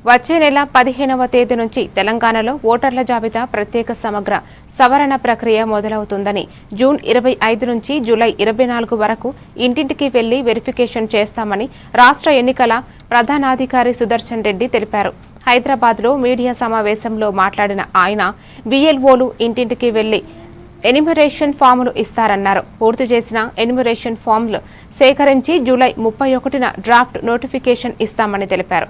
వచ్చే నెల 15వ తేదీ నుంచి తెలంగాణలో ఓటర్ల జాబితా ప్రత్యేక సమగ్ర సవరణ ప్రక్రియ మొదలవుతుందని, జూన్ 25 నుంచి జూలై 24 వరకు ఇంటింటికి వెళ్లి వెరిఫికేషన్ చేస్తామని రాష్ట్ర ఎన్నికల ప్రధానాధికారి సుదర్శన్ రెడ్డి తెలిపారు. హైదరాబాద్లో మీడియా సమావేశంలో మాట్లాడిన ఆయన BLOలు ఇంటింటికి వెళ్లి ఎన్యూమరేషన్ ఫాములు ఇస్తారన్నారు. పూర్తి చేసిన ఎన్యూమరేషన్ ఫామ్లు సేకరించి జూలై 31న డ్రాఫ్ట్ నోటిఫికేషన్ ఇస్తామని తెలిపారు.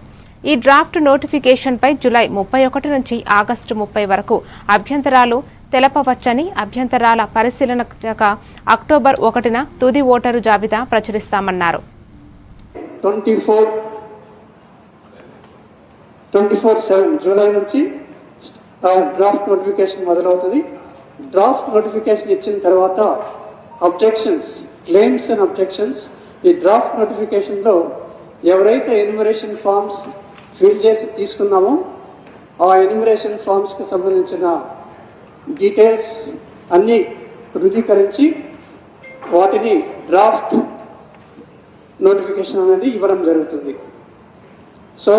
ఈ డ్రాఫ్ట్ నోటిఫికేషన్పై జూలై 31 నుంచి ఆగస్టు 30 వరకు అభ్యంతరాలు తెలపవచ్చని, అభ్యంతరాల పరిశీలనగా అక్టోబర్ 1న తుది ఓటరు జాబితా ప్రచురిస్తామన్నారు. 24/7 జూలై నుంచి డ్రాఫ్ట్ నోటిఫికేషన్ మొదలవుతుంది. డ్రాఫ్ట్ నోటిఫికేషన్ ఇచ్చిన తర్వాత అబ్జెక్షన్స్, క్లెయిమ్స్ అండ్ అబ్జెక్షన్స్, ఈ డ్రాఫ్ట్ నోటిఫికేషన్లో ఎవరైతే ఎన్యూమరేషన్ ఫామ్స్ ఫిల్ చేసి తీసుకున్నామో ఆ ఎన్యూమరేషన్ ఫామ్స్కి సంబంధించిన డీటెయిల్స్ అన్నీ ధృవీకరించి వాటిని డ్రాఫ్ట్ నోటిఫికేషన్ అనేది ఇవ్వడం జరుగుతుంది. సో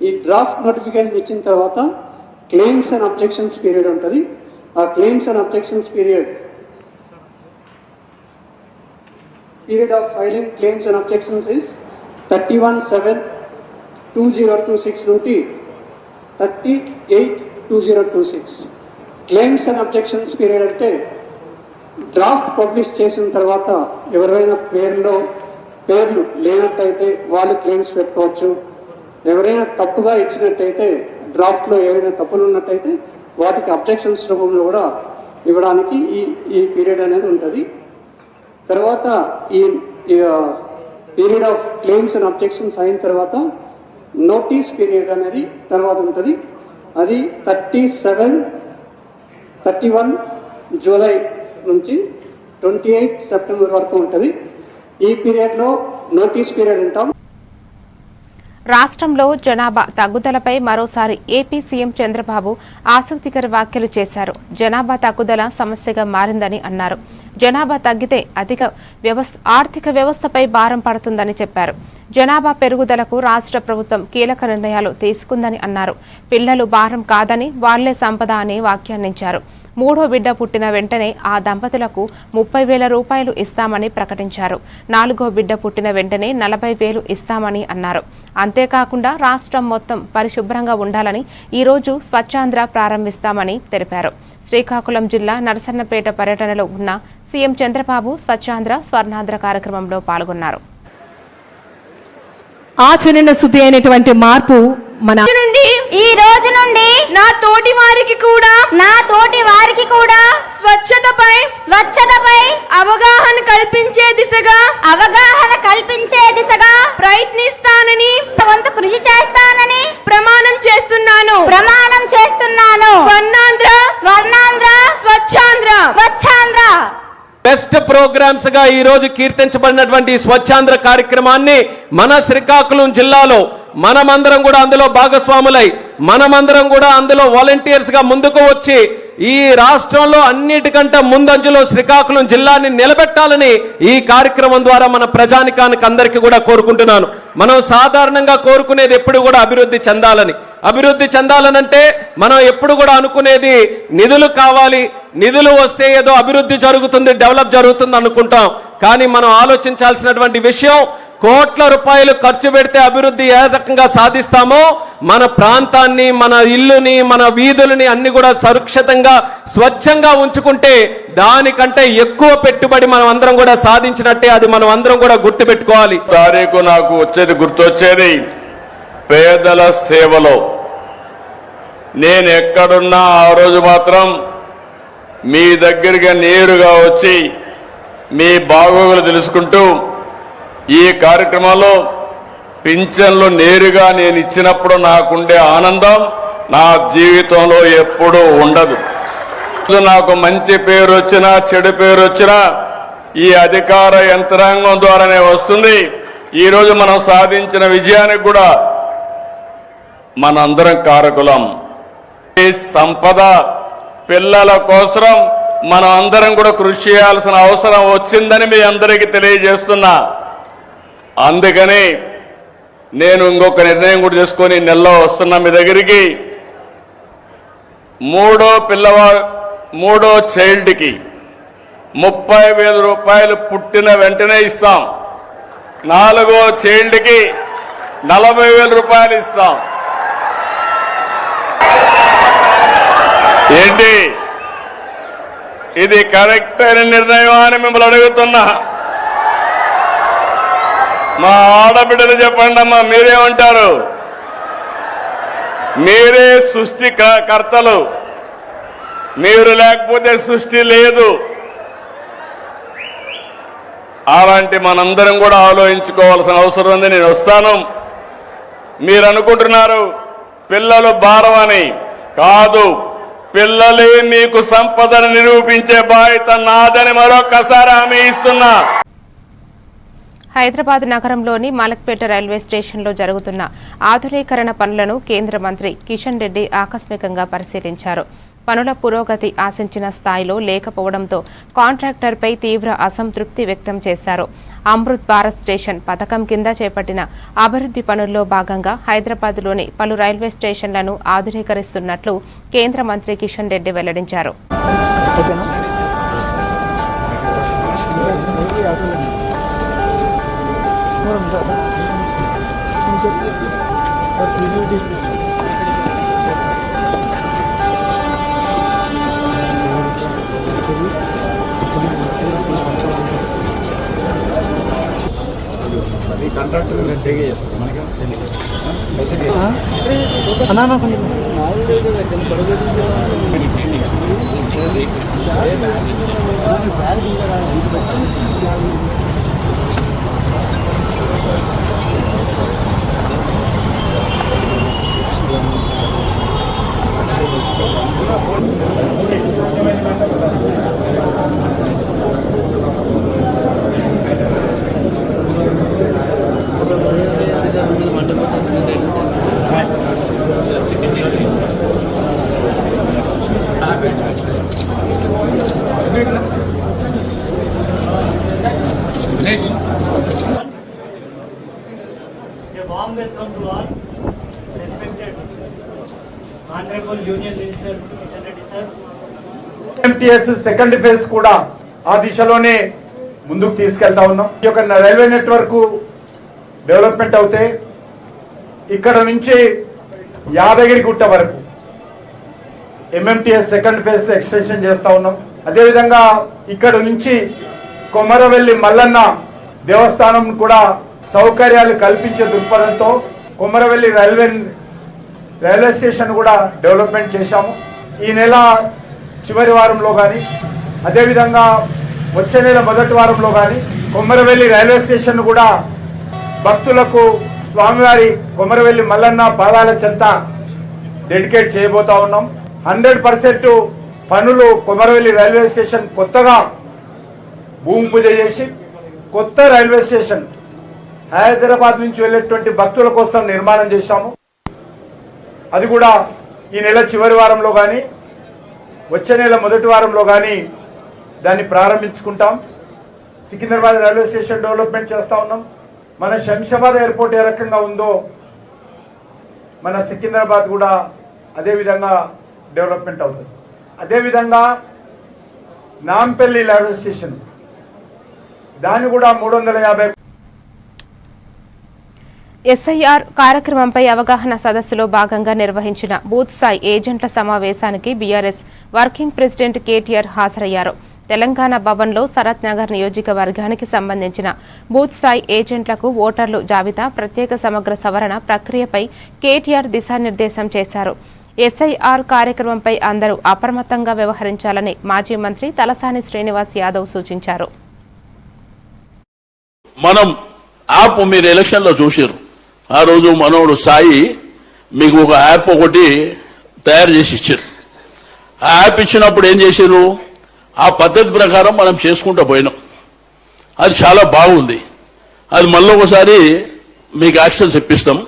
ఈ డ్రాఫ్ట్ నోటిఫికేషన్ ఇచ్చిన తర్వాత క్లెయిమ్స్ అండ్ అబ్జెక్షన్స్ పీరియడ్ ఉంటుంది. ఆ claims and objections period of filing claims and objections is 31/7/2026 నుండి 30/8/2026. క్లెయిమ్స్ అండ్ అబ్జెక్షన్స్ పీరియడ్ అంటే డ్రాఫ్ట్ పబ్లిష్ చేసిన తర్వాత ఎవరైనా పేర్లు లేనట్టయితే వాళ్ళు క్లెయిమ్స్ పెట్టుకోవచ్చు. ఎవరైనా తప్పుగా ఇచ్చినట్టయితే, డ్రాఫ్ట్లో ఏవైనా తప్పులు ఉన్నట్టయితే వాటికి అబ్జెక్షన్స్ రూపంలో కూడా ఇవ్వడానికి ఈ పీరియడ్ అనేది ఉంటుంది. తర్వాత ఈ period of claims and objections అయిన తర్వాత నోటీస్ పీరియడ్ అనేది తర్వాత ఉంటుంది. అది 31 జూలై నుంచి 28 సెప్టెంబర్ వరకు ఉంటుంది. ఈ పీరియడ్లో నోటీస్ పీరియడ్ అంటాం. రాష్ట్రంలో జనాభా తగ్గుదలపై మరోసారి ఏపీ సీఎం చంద్రబాబు ఆసక్తికర వ్యాఖ్యలు చేశారు. జనాభా తగ్గుదల సమస్యగా మారిందని అన్నారు. జనాభా తగ్గితే ఆర్థిక వ్యవస్థపై భారం పడుతుందని చెప్పారు. జనాభా పెరుగుదలకు రాష్ట్ర ప్రభుత్వం కీలక నిర్ణయాలు తీసుకుందని అన్నారు. పిల్లలు భారం కాదని, వాళ్లే సంపద అని వ్యాఖ్యానించారు. మూడో బిడ్డ పుట్టిన వెంటనే ఆ దంపతులకు 30,000 రూపాయలు ఇస్తామని ప్రకటించారు. నాలుగో బిడ్డ పుట్టిన వెంటనే 40,000 ఇస్తామని అన్నారు. అంతేకాకుండా రాష్ట్రం మొత్తం పరిశుభ్రంగా ఉండాలని ఈరోజు స్వచ్ఛాంధ్ర ప్రారంభిస్తామని తెలిపారు. శ్రీకాకుళం జిల్లా నరసన్నపేట పర్యటనలో ఉన్న సీఎం చంద్రబాబు స్వచ్ఛాంధ్ర స్వర్ణాంధ్ర కార్యక్రమంలో పాల్గొన్నారు. ఆచరణ శుద్ధి అయినటువంటి మార్పు మన ఈ రోజు నుండి నా తోటి వారికి కూడా స్వచ్ఛతపై అవగాహన కల్పించే దిశగా ప్రయత్నిస్తానని, వంతు కృషి చేస్తానని ప్రమాణం చేస్తున్నాను. స్వర్ణాంధ్ర స్వచ్ఛాంధ్ర బెస్ట్ ప్రోగ్రామ్స్ గా ఈ రోజు కీర్తించబడినటువంటి స్వచ్ఛాంధ్ర కార్యక్రమాన్ని మన శ్రీకాకుళం జిల్లాలో మనమందరం కూడా అందులో భాగస్వాములై, మనమందరం కూడా అందులో వాలంటీర్స్ గా ముందుకు వచ్చి ఈ రాష్ట్రంలో అన్నిటికంటే ముందంజలో శ్రీకాకుళం జిల్లాని నిలబెట్టాలని ఈ కార్యక్రమం ద్వారా మన ప్రజానికానికి అందరికీ కూడా కోరుకుంటున్నాను. మనం సాధారణంగా కోరుకునేది ఎప్పుడు కూడా అభివృద్ధి చెందాలనంటే మనం ఎప్పుడు కూడా అనుకునేది నిధులు కావాలి, నిధులు వస్తే ఏదో అభివృద్ధి జరుగుతుంది, డెవలప్ జరుగుతుంది అనుకుంటాం. కానీ మనం ఆలోచించాల్సినటువంటి విషయం, కోట్ల రూపాయలు ఖర్చు పెడితే అభివృద్ధి ఏ రకంగా సాధిస్తామో మన ప్రాంతాన్ని, మన ఇల్లుని, మన వీధులని అన్ని కూడా సురక్షితంగా స్వచ్ఛంగా ఉంచుకుంటే దానికంటే ఎక్కువ పెట్టుబడి మనం అందరం కూడా సాధించినట్టే. అది మనం అందరం కూడా గుర్తుపెట్టుకోవాలి. తారీఖు నాకు గుర్తొచ్చేది పేదల సేవలో నేను ఎక్కడున్నా ఆ రోజు మాత్రం మీ దగ్గరికి నేరుగా వచ్చి మీ బాగోగులు తెలుసుకుంటూ ఈ కార్యక్రమంలో పింఛన్లు నేరుగా నేను ఇచ్చినప్పుడు నాకుండే ఆనందం నా జీవితంలో ఎప్పుడూ ఉండదు. నాకు మంచి పేరు వచ్చినా చెడు పేరు వచ్చినా ఈ అధికార యంత్రాంగం ద్వారానే వస్తుంది. ఈరోజు మనం సాధించిన విజయానికి కూడా మనందరం కారకులం. ఈ సంపద పిల్లల కోసం మనం అందరం కూడా కృషి చేయాల్సిన అవసరం వచ్చిందని మీ అందరికీ తెలియజేస్తున్నా. అందుకని నేను ఇంకొక నిర్ణయం కూడా చేసుకొని నెలలో వస్తున్నా మీ దగ్గరికి. మూడో చైల్డ్కి 30,000 రూపాయలు పుట్టిన వెంటనే ఇస్తాం. 4వ చైల్డ్కి 40,000 రూపాయలు ఇస్తాం. ఏంటి ఇది కరెక్ట్ అయిన నిర్ణయం అని మిమ్మల్ని అడుగుతున్నా. మా ఆడబిడ్డలు చెప్పండి అమ్మా, మీరేమంటారు? మీరే సృష్టి కర్తలు, మీరు లేకపోతే సృష్టి లేదు. అలాంటి మనందరం కూడా ఆలోచించుకోవాల్సిన అవసరం ఉంది. నేను వస్తాను. మీరు అనుకుంటున్నారు పిల్లలు భారం అని. కాదు, పిల్లలే మీకు సంపదను నిరూపించే బాధ్యత నాదని మరొకసారి హామీ ఇస్తున్నా. హైదరాబాద్ నగరంలోని మలక్పేట రైల్వే స్టేషన్లో జరుగుతున్న ఆధునీకరణ పనులను కేంద్ర మంత్రి కిషన్ రెడ్డి ఆకస్మికంగా పరిశీలించారు. పనుల పురోగతి ఆశించిన స్థాయిలో లేకపోవడంతో కాంట్రాక్టర్పై తీవ్ర అసంతృప్తి వ్యక్తం చేశారు. అమృత్ భారత్ స్టేషన్ పథకం కింద చేపట్టిన అభివృద్ధి పనుల్లో భాగంగా హైదరాబాద్లోని పలు రైల్వే స్టేషన్లను ఆధునీకరిస్తున్నట్లు కేంద్ర మంత్రి కిషన్ రెడ్డి వెల్లడించారు. warm welcome to all respected honorable union minister Kishan Reddy sir. MTS second phase కూడా ఆ దిశలోనే ముందుకు తీసుకెళ్తా ఉన్నాం. ఈ యొక్క రైల్వే నెట్వర్క్ డెవలప్మెంట్ అవుతే ఇక్కడ నుంచి యాదగిరిగుట్ట వరకు MMTS సెకండ్ ఫేజ్ ఎక్స్టెన్షన్ చేస్తా ఉన్నాం. అదేవిధంగా ఇక్కడ నుంచి కొమరవెల్లి మల్లన్న దేవస్థానం కూడా సౌకర్యాలు కల్పించే దృక్పథంతో కొమరవెల్లి రైల్వే స్టేషన్ కూడా డెవలప్మెంట్ చేశాము. ఈ నెల చివరి వారంలో కానీ అదేవిధంగా వచ్చే నెల మొదటి వారంలో కానీ కొమరవెల్లి రైల్వే స్టేషన్ కూడా భక్తులకు స్వామివారి కొమరవెల్లి మల్లన్న పాదాల చెంత డెడికేట్ చేయబోతా ఉన్నాం. 100% పనులు కొమరవెల్లి రైల్వే స్టేషన్ కొత్తగా భూమి పూజ చేసి కొత్త రైల్వే స్టేషన్ హైదరాబాద్ నుంచి వెళ్ళేటువంటి భక్తుల కోసం నిర్మాణం చేశాము. అది కూడా ఈ నెల చివరి వారంలో కానీ వచ్చే నెల మొదటి వారంలో కానీ దాన్ని ప్రారంభించుకుంటాం. సికింద్రాబాద్ రైల్వే స్టేషన్ డెవలప్మెంట్ చేస్తూ ఉన్నాం. మన శంషాబాద్ ఎయిర్పోర్ట్ ఏ రకంగా ఉందో మన సికింద్రాబాద్ కూడా అదేవిధంగా డెవలప్మెంట్ అవుతుంది. అదేవిధంగా నాంపల్లి రైల్వే స్టేషన్ దాన్ని కూడా 350. ఎస్ఐఆర్ కార్యక్రమంపై అవగాహన సదస్సులో భాగంగా నిర్వహించిన బూత్ స్థాయి ఏజెంట్ల సమావేశానికి బీఆర్ఎస్ వర్కింగ్ ప్రెసిడెంట్ కేటీఆర్ హాజరయ్యారు. తెలంగాణ భవన్లో శరత్ నగర్ నియోజకవర్గానికి సంబంధించిన బూత్ స్థాయి ఏజెంట్లకు ఓటర్లు జాబితా ప్రత్యేక సమగ్ర సవరణ ప్రక్రియపై కేటీఆర్ దిశానిర్దేశం చేశారు. ఎస్ఐఆర్ కార్యక్రమంపై అందరూ అప్రమత్తంగా వ్యవహరించాలని మాజీ మంత్రి తలసాని శ్రీనివాస్ యాదవ్ సూచించారు. మనం యాప్ మీరు ఎలక్షన్ లో చూసారు. ఆ రోజు మనోడు సాయి మీకు ఒక యాప్ ఒకటి తయారు చేసి ఇచ్చారు. ఆ యాప్ ఇచ్చినప్పుడు ఏం చేశారు, ఆ పద్ధతి ప్రకారం మనం చేసుకుంటూ పోయినాం. అది చాలా బాగుంది. అది మళ్ళీ ఒకసారి మీకు యాక్సెస్ ఇప్పిస్తాం.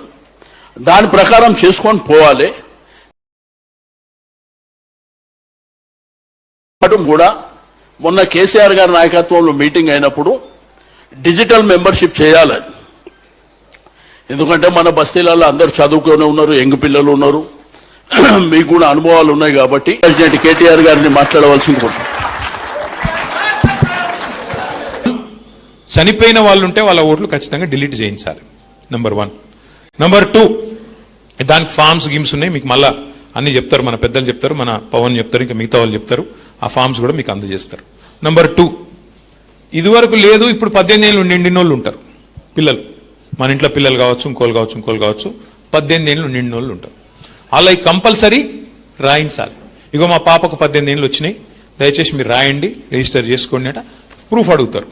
దాని ప్రకారం చేసుకొని పోవాలి. కూడా మొన్న కేసీఆర్ గారి నాయకత్వంలో మీటింగ్ అయినప్పుడు డిజిటల్ మెంబర్షిప్ చేయాలని ఎందుకంటే మన బస్తీలలో అందరూ చదువుకొని ఉన్నారు, యంగ్ పిల్లలు ఉన్నారు, మీకు కూడా అనుభవాలు ఉన్నాయి కాబట్టి ప్రెసిడెంట్ కేటీఆర్ గారిని మాట్లాడవలసింది కూడా. చనిపోయిన వాళ్ళు ఉంటే వాళ్ళ ఓట్లు ఖచ్చితంగా డిలీట్ చేయించాలి, నెంబర్ 1. నెంబర్ 2, దానికి ఫామ్స్ గిమ్స్ ఉన్నాయి, మీకు మళ్ళా అన్ని చెప్తారు, మన పెద్దలు చెప్తారు, మన పవన్ చెప్తారు, ఇంకా మిగతా వాళ్ళు చెప్తారు, ఆ ఫామ్స్ కూడా మీకు అందజేస్తారు. నెంబర్ 2, ఇదివరకు లేదు, ఇప్పుడు 18 ఏళ్ళు నిండిన వాళ్ళు ఉంటారు పిల్లలు, మన ఇంట్లో పిల్లలు కావచ్చు, ఇంకోళ్ళు కావచ్చు 18 ఏళ్ళు నిండిన వాళ్ళు ఉంటారు. అలా కంపల్సరీ రాయించాలి. ఇగో మా పాపకు 18 ఏళ్ళు వచ్చినాయి, దయచేసి మీరు రాయండి, రిజిస్టర్ చేసుకోండి అట ప్రూఫ్ అడుగుతారు.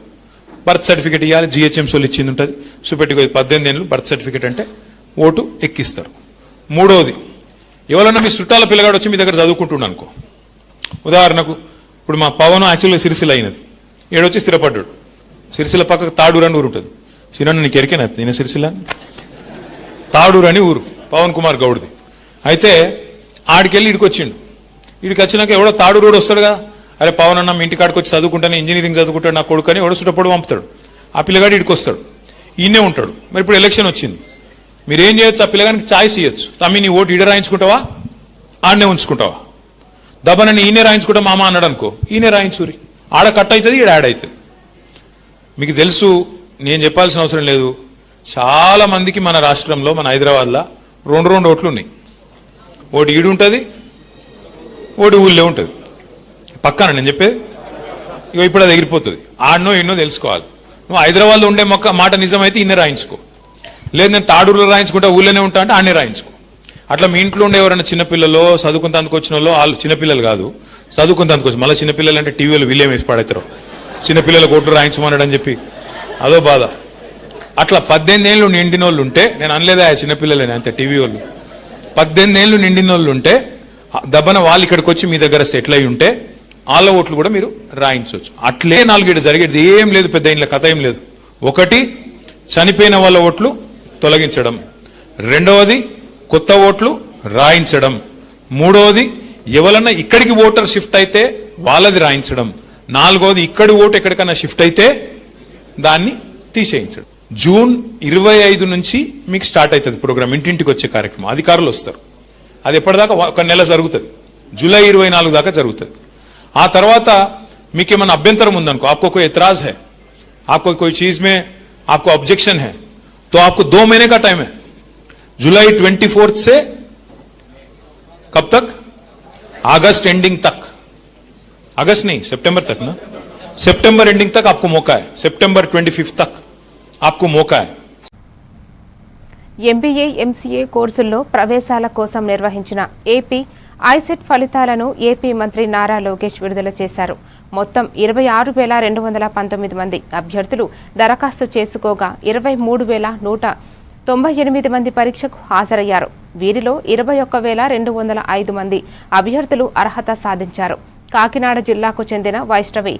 బర్త్ సర్టిఫికేట్ ఇవ్వాలి, జిహెచ్ఎంసీలు ఇచ్చింది ఉంటుంది, చూపెట్టుకో 18 ఏళ్ళు బర్త్ సర్టిఫికేట్ అంటే ఓటు ఎక్కిస్తారు. 3వది, ఎవరన్నా మీ చుట్టాల పిల్లగాడు వచ్చి మీ దగ్గర చదువుకుంటున్నాను అనుకో, ఉదాహరణకు ఇప్పుడు మా పవన్ యాక్చువల్గా సిరిసిల్ల అయినది, ఏడొచ్చి స్థిరపడ్డాడు, సిరిసిల్ల పక్కకు తాడూరు అని ఊరు ఉంటుంది. సిరన్న నీకు ఎరికేనా నేను సిరిసిల్ల, తాడూరు అని ఊరు పవన్ కుమార్ గౌడ్ది. అయితే ఆడికెళ్ళి ఇడికి వచ్చిండు, ఇడికి వచ్చినాక ఎవడో తాడూరు కూడా వస్తాడు కదా, అరే పవన్ అన్న మీ ఇంటికాడికి వచ్చి చదువుకుంటాను, ఇంజనీరింగ్ చదువుకుంటాడు నా కొడుకు అని ఎవడో చుట్టపొడు పంపుతాడు. ఆ పిల్లగాడు ఇడికి వస్తాడు, ఈయనే ఉంటాడు. మరి ఇప్పుడు ఎలక్షన్ వచ్చింది, మీరు ఏం చేయొచ్చు, ఆ పిల్లగానికి ఛాయిస్ ఇవ్వచ్చు, తమ్మి నీ ఓటు ఈడ రాయించుకుంటావా ఆడనే ఉంచుకుంటావా, దబ్బనని ఈయనే రాయించుకుంటా మామ అన్నాడు అనుకో, ఈయనే రాయించురి, ఆడ కట్ అవుతుంది, ఈడ యాడ్ అవుతుంది. మీకు తెలుసు, నేను చెప్పాల్సిన అవసరం లేదు, చాలా మందికి మన రాష్ట్రంలో మన హైదరాబాద్లో 2 ఓట్లు ఉన్నాయి, ఓటు ఈడు ఉంటుంది, ఓటు ఊళ్ళో ఉంటుంది, పక్కన నేను చెప్పేది. ఇక ఇప్పుడు అది ఎగిరిపోతుంది, ఆడనో ఎన్నో తెలుసుకోవాలి. నువ్వు హైదరాబాద్లో ఉండే మాట నిజమైతే ఇన్నే రాయించుకో, లేదు నేను తాడూరులో రాయించుకుంటా ఊళ్ళోనే ఉంటా అంటే ఆడనే రాయించుకో. అట్లా మీ ఇంట్లో ఉండే ఎవరైనా చిన్నపిల్లలు చదువుకుంటానికి వచ్చిన వాళ్ళు, వాళ్ళు చిన్నపిల్లలు కాదు చదువుకుంటానికి వచ్చి, మళ్ళీ చిన్నపిల్లలు అంటే టీవీలో వీళ్ళేం వేసి పడతారు, చిన్నపిల్లలు ఓట్లు రాయించమన్నాడని చెప్పి అదో బాధ. అట్లా 18 ఏళ్ళు నిండిన వాళ్ళు ఉంటే, నేను అనలేదా చిన్నపిల్లలేని అంతే, టీవీ వాళ్ళు 18 ఏళ్ళు నిండిన వాళ్ళు ఉంటే దబ్బన వాళ్ళు ఇక్కడికి వచ్చి మీ దగ్గర సెటిల్ అయి ఉంటే వాళ్ళ ఓట్లు కూడా మీరు రాయించవచ్చు. అట్లే 4 జరిగేది ఏం లేదు, పెద్ద ఇంట్లో కథ ఏం లేదు. 1, చనిపోయిన వాళ్ళ ఓట్లు తొలగించడం, 2వది కొత్త ఓట్లు రాయించడం, 3వది ఎవరన్నా ఇక్కడికి ఓటర్ షిఫ్ట్ అయితే వాళ్ళది రాయించడం, 4వది ఇక్కడి ఓటు ఎక్కడికన్నా షిఫ్ట్ అయితే దాన్ని తీసేయించడం. జూన్ 25 నుంచి మీకు స్టార్ట్ అవుతుంది ప్రోగ్రామ్, ఇంటింటికి వచ్చే కార్యక్రమం, అధికారులు వస్తారు. అది ఎప్పటిదాకా 1 నెల జరుగుతుంది, జూలై 24 దాకా జరుగుతుంది. ఆ తర్వాత మీకు ఏమైనా అభ్యంతరం ఉందనుకో, आपको कोई एतराज है, आपको कोई चीज में आपको ऑब्जेक्शन है, तो आपको 2 महीने का टाइम है, जुलाई 24 से कब तक, अगस्त एंडिंग तक, अगस्त नहीं सितंबर तक ना, सितंबर एंडिंग तक आपको मौका है, सितंबर 25 तक आपको मौका है. ఎంబీఏ ఎంసీఏ కోర్సుల్లో ప్రవేశాల కోసం నిర్వహించిన ఏపీ ఐసెట్ ఫలితాలను ఏపీ మంత్రి నారా లోకేష్ విడుదల చేశారు. మొత్తం 26,219 మంది అభ్యర్థులు దరఖాస్తు చేసుకోగా 23,198 మంది పరీక్షకు హాజరయ్యారు. వీరిలో 21,205 మంది అభ్యర్థులు అర్హత సాధించారు. కాకినాడ జిల్లాకు చెందిన వైష్ణవి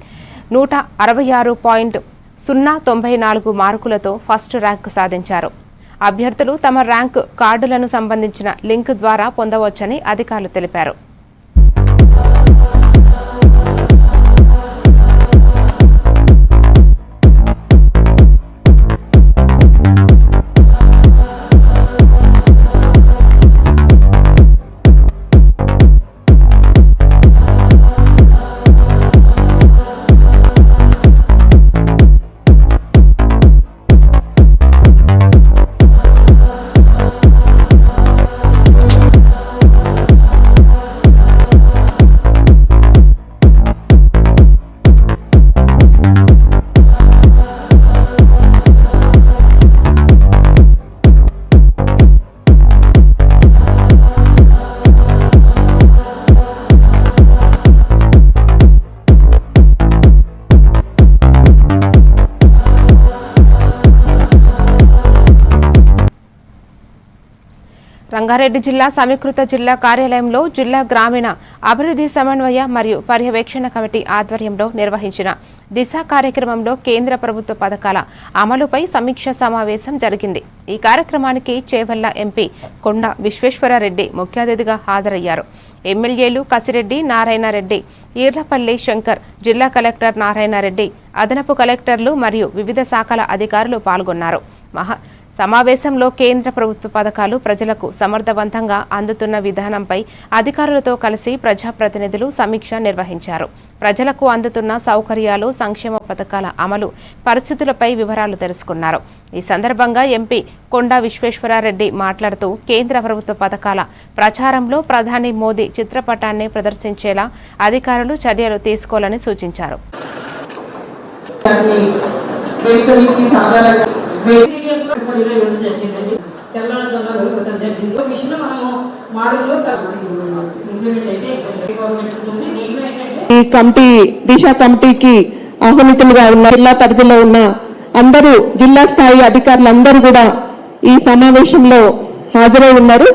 166.094 మార్కులతో ఫస్ట్ ర్యాంకు సాధించారు. అభ్యర్థులు తమ ర్యాంకు కార్డులను సంబంధించిన లింక్ ద్వారా పొందవచ్చని అధికారులు తెలిపారు. రంగారెడ్డి జిల్లా సమీకృత జిల్లా కార్యాలయంలో జిల్లా గ్రామీణ అభివృద్ధి సమన్వయ మరియు పర్యవేక్షణ కమిటీ ఆధ్వర్యంలో నిర్వహించిన దిశ కార్యక్రమంలో కేంద్ర ప్రభుత్వ పథకాల అమలుపై సమీక్ష సమావేశం జరిగింది. ఈ కార్యక్రమానికి చేవెళ్ల ఎంపీ కొండ విశ్వేశ్వరరెడ్డి ముఖ్య అతిథిగా హాజరయ్యారు. ఎమ్మెల్యేలు కసిరెడ్డి, నారాయణరెడ్డి, ఈర్లపల్లి శంకర్, జిల్లా కలెక్టర్ నారాయణరెడ్డి, అదనపు కలెక్టర్లు మరియు వివిధ శాఖల అధికారులు పాల్గొన్నారు. సమావేశంలో కేంద్ర ప్రభుత్వ పథకాలు ప్రజలకు సమర్థవంతంగా అందుతున్న విధానంపై అధికారులతో కలిసి ప్రజాప్రతినిధులు సమీక్ష నిర్వహించారు. ప్రజలకు అందుతున్న సౌకర్యాలు, సంక్షేమ పథకాల అమలు పరిస్థితులపై వివరాలు తెలుసుకున్నారు. ఈ సందర్భంగా ఎంపీ కొండా విశ్వేశ్వరారెడ్డి మాట్లాడుతూ కేంద్ర ప్రభుత్వ పథకాల ప్రచారంలో ప్రధాని మోదీ చిత్రపటాన్ని ప్రదర్శించేలా అధికారులు చర్యలు తీసుకోవాలని సూచించారు. ఈ కమిటీ దిశ కమిటీకి ఆహ్వానితులుగా ఉన్న జిల్లా పరిధిలో ఉన్న అందరూ జిల్లా స్థాయి అధికారులందరూ కూడా ఈ సమావేశంలో హాజరై ఉన్నారు.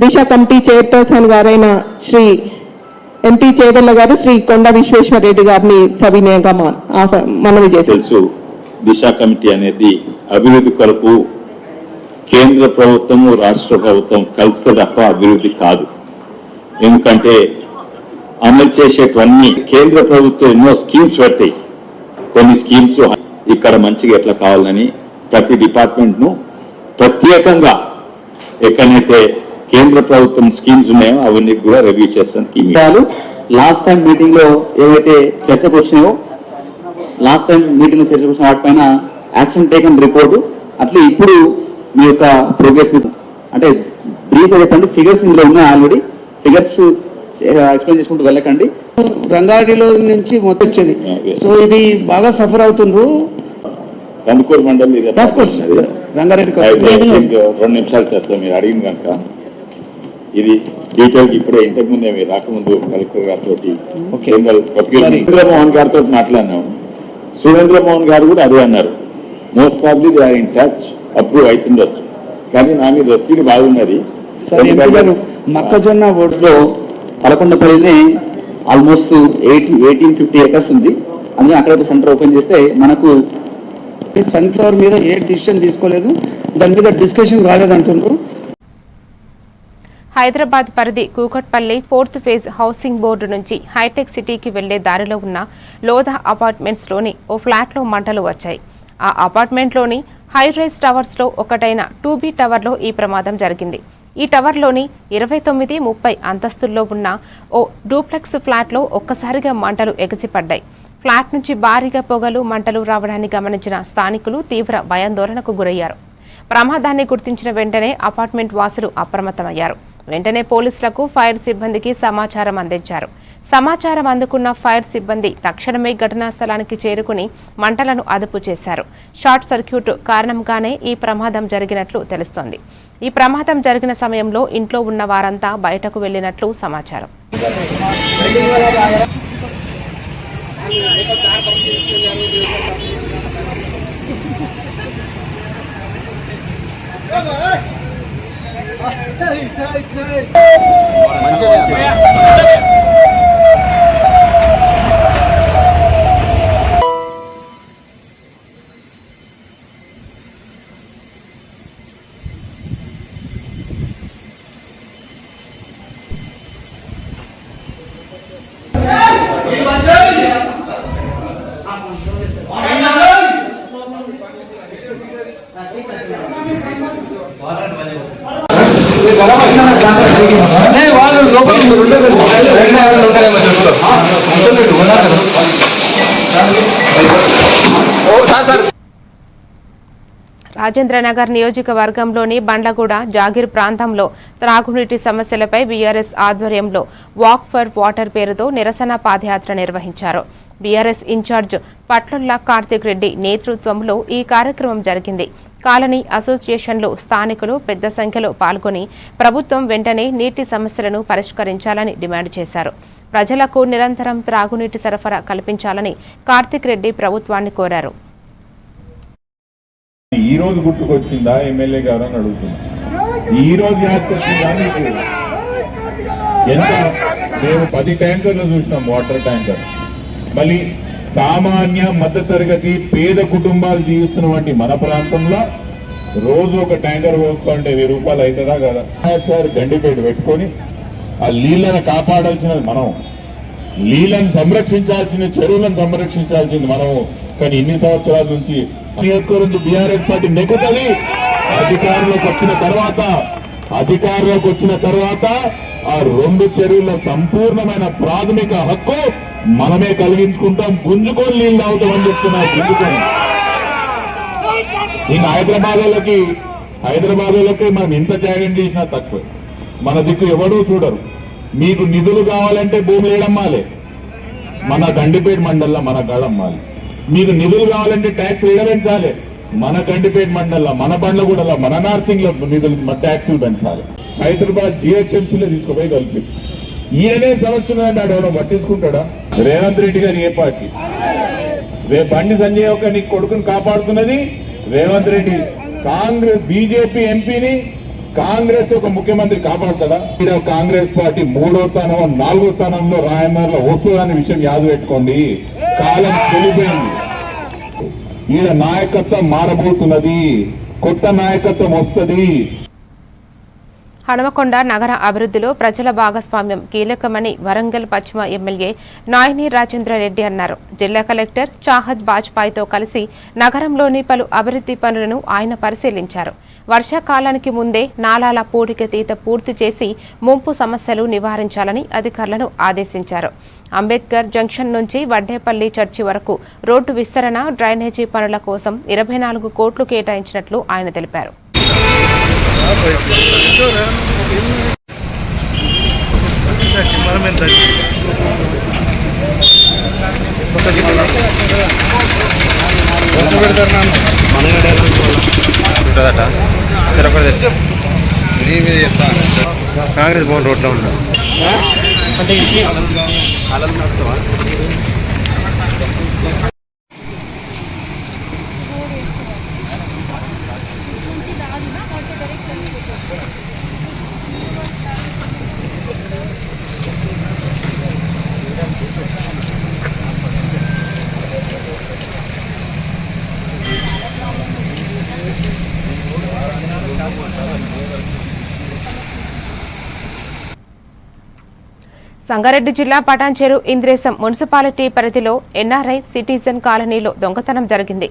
దిశ కమిటీ చైర్పర్సన్ గారైన శ్రీ ఎంపీ చేదల్ల గారు శ్రీ కొండా విశ్వేశ్వరరెడ్డి గారిని సవినయంగా మనవి చేశారు. దిశ కమిటీ అనేది అభివృద్ధి కొరకు కేంద్ర ప్రభుత్వము రాష్ట్ర ప్రభుత్వం కలిస్తే తప్ప అభివృద్ధి కాదు. ఎందుకంటే అమలు చేసేటివన్నీ కేంద్ర ప్రభుత్వం ఎన్నో స్కీమ్స్ పెడతాయి. కొన్ని స్కీమ్స్ ఇక్కడ మంచిగా ఎట్లా కావాలని ప్రతి డిపార్ట్మెంట్ ను ప్రత్యేకంగా ఎక్కడైతే కేంద్ర ప్రభుత్వం స్కీమ్స్ ఉన్నాయో అవన్నీ కూడా రివ్యూ చేస్తాను. లాస్ట్ టైం మీటింగ్ లో ఏవైతే చర్చకు వచ్చినాయో లాస్ట్ టైం మీటింగ్ లో చర్చకు వచ్చిన వాటిపైన యాక్షన్ టేకన్ రిపోర్టు అట్లా ఇప్పుడు మీ యొక్క ప్రోగ్రెస్ అంటే బ్రీఫ్ చెప్పండి. ఫిగర్స్ ఇందులో ఉన్నాయి ఆల్రెడీ. ఫిగర్స్ ఎక్స్ప్లెయిన్ చేసుకుంటూ వెళ్ళకండి. రంగారెడ్డిలో నుంచి మొత్తం వచ్చేది. సో ఇది బాగా సఫర్ అవుతుండ్రు. కందుకూరు మండలి రంగారెడ్డి 2 నిమిషాలు చేస్తాం మీరు అడిగిన కనుక. ఇది డీటెయిల్ ఇప్పుడే ఇంతకు ముందే మీరు రాకముందు కలెక్టర్ గారితో సురేంద్రమోహన్ గారితో మాట్లాడినాము. సురేంద్రమోహన్ గారు కూడా అదే అన్నారు. Most probably they are in touch, approve అవుతుండొచ్చు. కానీ నా మీద ఒత్తిడి బాగున్నది. మొక్కజొన్న ఓట్స్ లో 11 ఆల్మోస్ట్ 1850 ఏకర్స్ ఉంది. అందులో అక్కడ సెంటర్ ఓపెన్ చేస్తే మనకు సన్ఫ్లవర్ మీద ఏ డిసిషన్ తీసుకోలేదు, దాని మీద డిస్కషన్ రాలేదంటున్నారు. హైదరాబాద్ పరిధి Kukatpally 4th phase housing board నుంచి హైటెక్ సిటీకి వెళ్లే దారిలో ఉన్న లోధా అపార్ట్మెంట్స్లోని ఓ ఫ్లాట్లో మంటలు వచ్చాయి. ఆ అపార్ట్మెంట్లోని హై రైజ్ టవర్స్లో ఒకటైన 2B టవర్లో ఈ ప్రమాదం జరిగింది. ఈ టవర్లోని 29, 30 అంతస్తుల్లో ఉన్న ఓ డూప్లెక్స్ ఫ్లాట్లో ఒక్కసారిగా మంటలు ఎగసిపడ్డాయి. ఫ్లాట్ నుంచి భారీగా పొగలు, మంటలు రావడాన్ని గమనించిన స్థానికులు తీవ్ర భయాందోళనకు గురయ్యారు. ప్రమాదాన్ని గుర్తించిన వెంటనే అపార్ట్మెంట్ వాసులు అప్రమత్తమయ్యారు. వెంటనే పోలీసులకు, ఫైర్ సిబ్బందికి సమాచారం అందించారు. సమాచారం అందుకున్న ఫైర్ సిబ్బంది తక్షణమే ఘటనా స్థలానికి చేరుకుని మంటలను అదుపు చేశారు. షార్ట్ సర్క్యూట్ కారణంగానే ఈ ప్రమాదం జరిగినట్లు తెలుస్తోంది. ఈ ప్రమాదం జరిగిన సమయంలో ఇంట్లో ఉన్న వారంతా బయటకు వెళ్లినట్లు సమాచారం. రాజేంద్రనగర్ నియోజకవర్గంలోని బండ్లగూడ, జాగిర్ ప్రాంతంలో త్రాగునీటి సమస్యలపై బీఆర్ఎస్ ఆధ్వర్యంలో వాక్ ఫర్ వాటర్ పేరుతో నిరసన పాదయాత్ర నిర్వహించారు. బీఆర్ఎస్ ఇన్ఛార్జ్ పట్లొల్ల కార్తిక్ రెడ్డి నేతృత్వంలో ఈ కార్యక్రమం జరిగింది. కాలనీ అసోసియేషన్లు, స్థానికులు పెద్ద సంఖ్యలో పాల్గొని ప్రభుత్వం వెంటనే నీటి సమస్యలను పరిష్కరించాలని డిమాండ్ చేశారు. ప్రజలకు నిరంతరం త్రాగునీటి సరఫరా కల్పించాలని కార్తిక్ రెడ్డి ప్రభుత్వాన్ని కోరారు. ఈ రోజు గుర్తుకొచ్చిందా ఎమ్మెల్యే గారు అని అడుగుతున్నా. ఈ రోజు యాత్రొచ్చిందా మీకు? ఎంత మేము 10 ట్యాంకర్లు చూసినాం, వాటర్ ట్యాంకర్. మళ్ళీ సామాన్య మధ్యతరగతి పేద కుటుంబాలు జీవిస్తున్నటువంటి మన ప్రాంతంలో రోజు ఒక ట్యాంకర్ పోసుకుంటే 1000 రూపాయలు అవుతుందా కదా? సార్ గండిపేట పెట్టుకొని ఆ నీళ్లను కాపాడాల్సినది మనం, నీళ్లను సంరక్షించాల్సిన, చెరువులను సంరక్షించాల్సింది మనము. కానీ ఇన్ని సంవత్సరాల నుంచి బీఆర్ఎస్ పార్టీ నెగ్గుతుంది. అధికారంలోకి వచ్చిన తర్వాత ఆ 2 చెరువుల సంపూర్ణమైన ప్రాథమిక హక్కు మనమే కలిగించుకుంటాం. గుంజుకొని నీళ్ళు తాగుతామని చెప్తున్నారు. గుంజుకొని ఇంకా హైదరాబాద్ వాళ్ళకి మనం ఇంత త్యాగం చేసినా తక్కువ. మన దిక్కు ఎవడూ చూడరు. మీకు నిధులు కావాలంటే భూములు ఏడమ్మాలి, మన గండిపేట మండల్లో మన గడమ్మాలి. మీకు నిధులు కావాలంటే ట్యాక్స్ ఏడబెంచాలి, మన గండిపేట మండల్లో మన బండ్లగూడలో మన నార్సింగ్లో నిధులు ట్యాక్సులు పెంచాలి. హైదరాబాద్ జిహెచ్ఎంసీలో తీసుకుపోయి కలిపి ఈయనే సమస్య ఉందంటే ఆడెవడో పట్టించుకుంటాడా? రేవంత్ రెడ్డి గారు ఏ పార్టీ? బండి సంజయ్ ఒక నీ కొడుకుని కాపాడుతున్నది రేవంత్ రెడ్డి. కాంగ్రెస్ బీజేపీ ఎంపీని కాంగ్రెస్ ఒక ముఖ్యమంత్రి కాపాడుతాడా? కాంగ్రెస్ పార్టీ 3వ స్థానం 4వ స్థానంలో రాయమర్లో వస్తుందనే విషయం యాదు పెట్టుకోండి. కాలం చెల్లిపోయింది. ఈయన నాయకత్వం మారబోతున్నది, కొత్త నాయకత్వం వస్తుంది. హనుమకొండ నగర అభివృద్ధిలో ప్రజల భాగస్వామ్యం కీలకమని వరంగల్ పశ్చిమ ఎమ్మెల్యే నాయని రాజేంద్రరెడ్డి అన్నారు. జిల్లా కలెక్టర్ చాహద్ బాజ్పాయ్తో కలిసి నగరంలోని పలు అభివృద్ధి పనులను ఆయన పరిశీలించారు. వర్షాకాలానికి ముందే నాలాల పూడికతీత పూర్తి చేసి ముంపు సమస్యలు నివారించాలని అధికారులను ఆదేశించారు. అంబేద్కర్ జంక్షన్ నుంచి వడ్డేపల్లి చర్చి వరకు రోడ్డు విస్తరణ, డ్రైనేజీ పనుల కోసం 24 కోట్లు కేటాయించినట్లు ఆయన తెలిపారు. కాంగ్రెస్ భవన్ రోడ్లో ఉన్నాం. సంగారెడ్డి జిల్లా పటాన్చెరు ఇంద్రేశం మున్సిపాలిటీ పరిధిలో ఎన్ఆర్ఐ సిటిజన్ కాలనీలో దొంగతనం జరిగింది.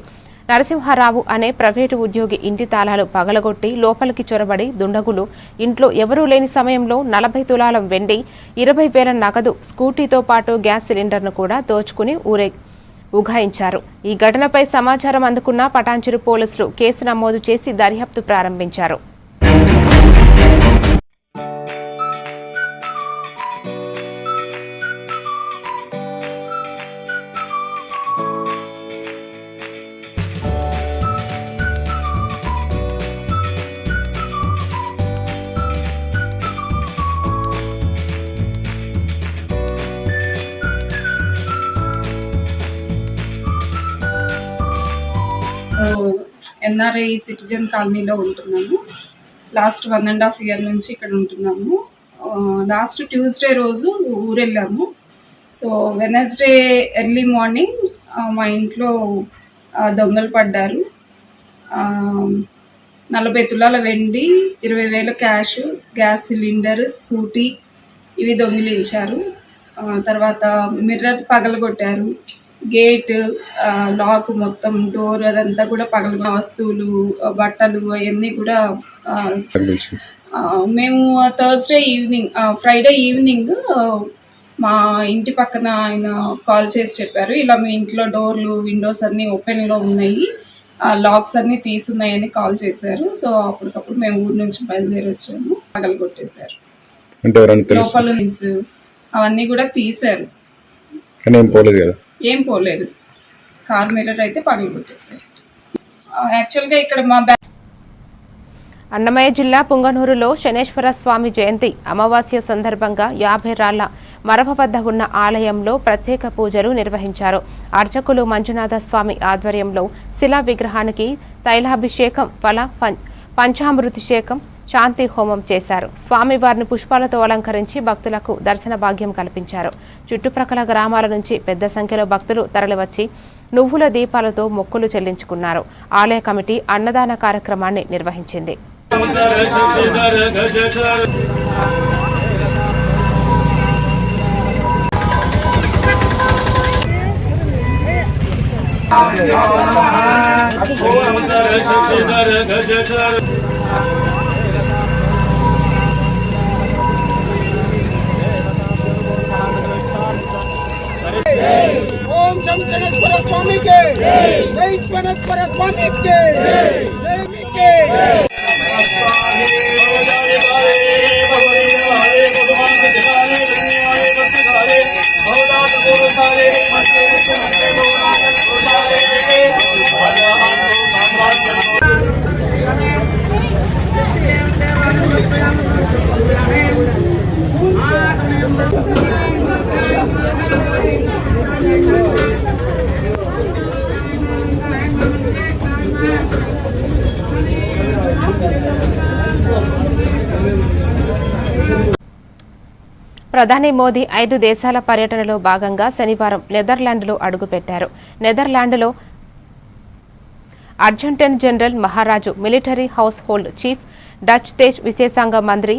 నరసింహారావు అనే ప్రైవేటు ఉద్యోగి ఇంటి తాళాలు పగలగొట్టి లోపలికి చొరబడి దుండగులు ఇంట్లో ఎవరూ లేని సమయంలో 40 తులాల వెండి, 20,000 నగదు, స్కూటీతో పాటు గ్యాస్ సిలిండర్ను కూడా దోచుకుని ఉఘాయించారు. ఈ ఘటనపై సమాచారం అందుకున్న పటాన్చెరు పోలీసులు కేసు నమోదు చేసి దర్యాప్తు ప్రారంభించారు. ఎన్ఆర్ఐ సిటిజన్ కాలనీలో ఉంటున్నాము. లాస్ట్ 1.5 year నుంచి ఇక్కడ ఉంటున్నాము. లాస్ట్ ట్యూస్డే రోజు ఊరెళ్ళాము. సో వెనస్డే ఎర్లీ మార్నింగ్ మా ఇంట్లో దొంగలు పడ్డారు. 40 తులాల వెండి, 20,000 క్యాష్, గ్యాస్ సిలిండర్, స్కూటీ ఇవి దొంగిలించారు. తర్వాత మిర్రర్ పగలగొట్టారు, గేట్, లాక్, మొత్తం డోర్ అదంతా కూడా పగల వస్తువులు, బట్టలు అవన్నీ కూడా. మేము ఫ్రైడే ఈవినింగ్ మా ఇంటి పక్కన ఆయన కాల్ చేసి చెప్పారు, ఇలా మీ ఇంట్లో డోర్లు, విండోస్ అన్నీ ఓపెన్లో ఉన్నాయి, లాక్స్ అన్నీ తీసున్నాయని కాల్ చేశారు. సో అప్పటికప్పుడు మేము ఊరు నుంచి బయలుదేరి వచ్చాము. పగలు కొట్టేశారు. లోపల అవన్నీ కూడా తీశారు. ఏం పోలేదు. కార్ మిర్రర్ అయితే పగలు కొట్టేశారు. యాక్చువల్గా ఇక్కడ మా అన్నమయ్య జిల్లా పుంగనూరులో శనేశ్వర స్వామి జయంతి అమావాస్య సందర్భంగా 50 రాళ్ల మరవ వద్ద ఉన్న ఆలయంలో ప్రత్యేక పూజలు నిర్వహించారు. అర్చకులు మంజునాథ స్వామి ఆధ్వర్యంలో శిలా విగ్రహానికి తైలాభిషేకం, పంచామృతిషేకం, శాంతి హోమం చేశారు. స్వామివారిని పుష్పాలతో అలంకరించి భక్తులకు దర్శన భాగ్యం కల్పించారు. చుట్టుప్రక్కల గ్రామాల నుంచి పెద్ద సంఖ్యలో భక్తులు తరలివచ్చి నువ్వుల దీపాలతో మొక్కులు చెల్లించుకున్నారు. ఆలయ కమిటీ అన్నదాన కార్యక్రమాన్ని నిర్వహించింది. ఓం శంకరేశ్వర స్వామికి జై శంకరేశ్వర స్వామికి జై ప్రధాని మోదీ 5 దేశాల పర్యటనలో భాగంగా శనివారం నెదర్లాండ్లో అడుగుపెట్టారు. నెదర్లాండ్లో అడ్జంటెంట్ జనరల్ మహారాజు, military household chief Dutch దేశ్ విదేశాంగ మంత్రి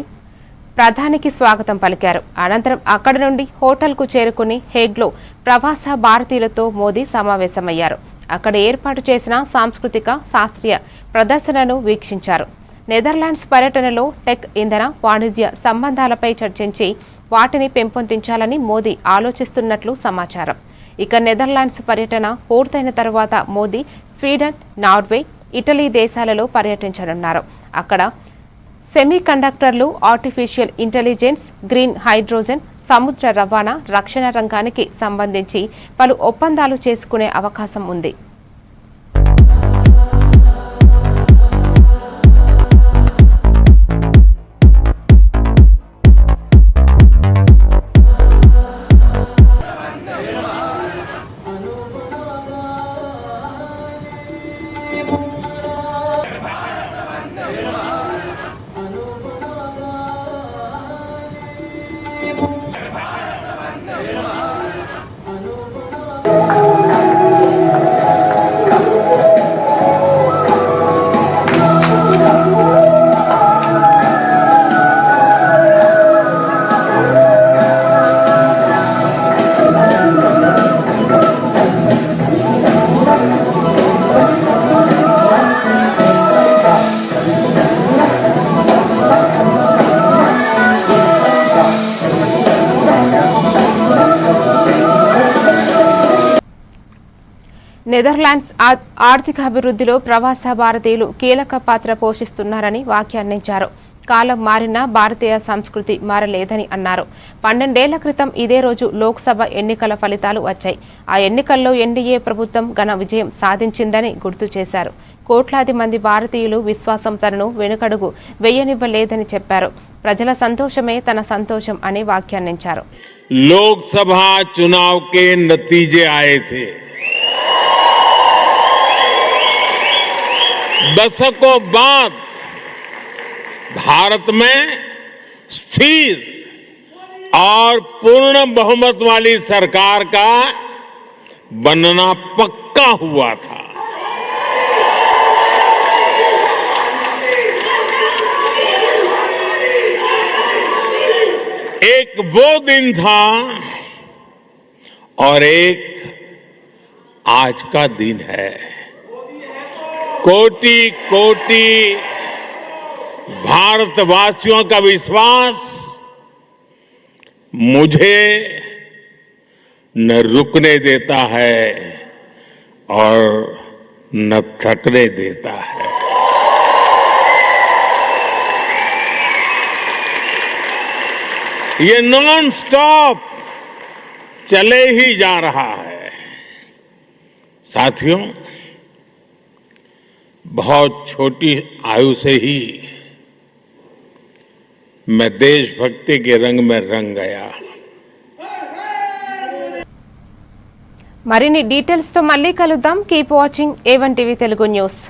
ప్రధానికి స్వాగతం పలికారు. అనంతరం అక్కడి నుండి హోటల్కు చేరుకుని హేగ్లో ప్రవాస భారతీయులతో మోదీ సమావేశమయ్యారు. అక్కడ ఏర్పాటు చేసిన సాంస్కృతిక శాస్త్రీయ ప్రదర్శనను వీక్షించారు. నెదర్లాండ్స్ పర్యటనలో టెక్, ఇంధన, వాణిజ్య సంబంధాలపై చర్చించి వాటిని పెంపొందించాలని మోదీ ఆలోచిస్తున్నట్లు సమాచారం. ఇక నెదర్లాండ్స్ పర్యటన పూర్తయిన తర్వాత మోదీ స్వీడన్, నార్వే, ఇటలీ దేశాలలో పర్యటించనున్నారు. అక్కడ సెమీ కండక్టర్లు, ఆర్టిఫిషియల్ ఇంటెలిజెన్స్, గ్రీన్ హైడ్రోజన్, సముద్ర రవాణా, రక్షణ రంగానికి సంబంధించి పలు ఒప్పందాలు చేసుకునే అవకాశం ఉంది. నెదర్లాండ్స్ ఆర్థిక అభివృద్ధిలో ప్రవాస భారతీయులు కీలక పాత్ర పోషిస్తున్నారని వ్యాఖ్యానించారు. కాలం మారినా భారతీయ సంస్కృతి మారలేదని అన్నారు. 12 ఏళ్ల క్రితం ఇదే రోజు లోక్సభ ఎన్నికల ఫలితాలు వచ్చాయి. ఆ ఎన్నికల్లో ఎన్డీఏ ప్రభుత్వం ఘన విజయం సాధించిందని గుర్తు చేశారు. కోట్లాది మంది భారతీయులు విశ్వాసం తనను వెనుకడుగు వేయనివ్వలేదని చెప్పారు. ప్రజల సంతోషమే తన సంతోషం అని వ్యాఖ్యానించారు. లోక్సభ चुनाव के नतीजे आए थे. दशकों बाद भारत में स्थिर और पूर्ण बहुमत वाली सरकार का बनना पक्का हुआ था. एक वो दिन था और एक आज का दिन है. कोटि कोटि भारतवासियों का विश्वास मुझे न रुकने देता है और न थकने देता है. ये नॉन स्टॉप चले ही जा रहा है. साथियों, बहुत छोटी आयु से ही मैं देशभक्ति के रंग में रंग गया. మరిన్ని డీటెయిల్స్ తో మళ్ళీ కలుద్దాం. Keep watching A1 TV Telugu news.